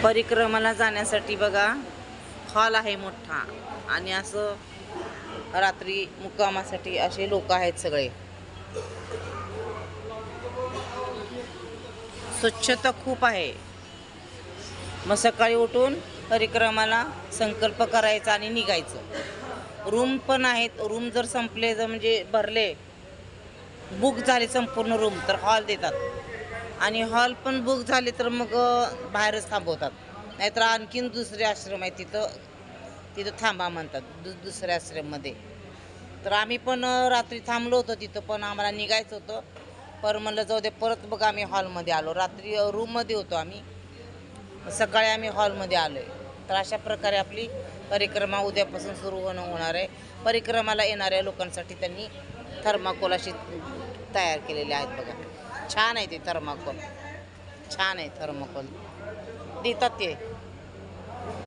परिक्रमाला जाण्यासाठी बघा हॉल आहे मोठा आणि असं रात्री मुक्कामासाठी असे लोक आहेत सगळे. स्वच्छता खूप आहे. मग सकाळी उठून परिक्रमाला संकल्प करायचा आणि निघायचं. रूम पण आहेत. रूम जर संपले जर म्हणजे भरले बुक झाले संपूर्ण रूम तर हॉल देतात आणि हॉल पण बुक झाले तर मग बाहेरच थांबवतात. नाहीतर आणखीन दुसरे आश्रम आहे तिथं थांबा म्हणतात दुसऱ्या आश्रममध्ये. तर आम्ही पण रात्री थांबलो होतो तिथं, पण आम्हाला निघायचं होतं. पर म्हणलं जाऊ दे, परत बघा आम्ही हॉलमध्ये आलो. रात्री रूममध्ये होतो आम्ही, सकाळी आम्ही हॉलमध्ये आलो आहे. तर अशा प्रकारे आपली परिक्रमा उद्यापासून सुरू होणार आहे. परिक्रमाला येणाऱ्या लोकांसाठी त्यांनी थर्माकोल अशी तयार केलेले आहेत बघा. छान आहे ते थर्माकोल, छान आहे थर्माकोल देतात ते.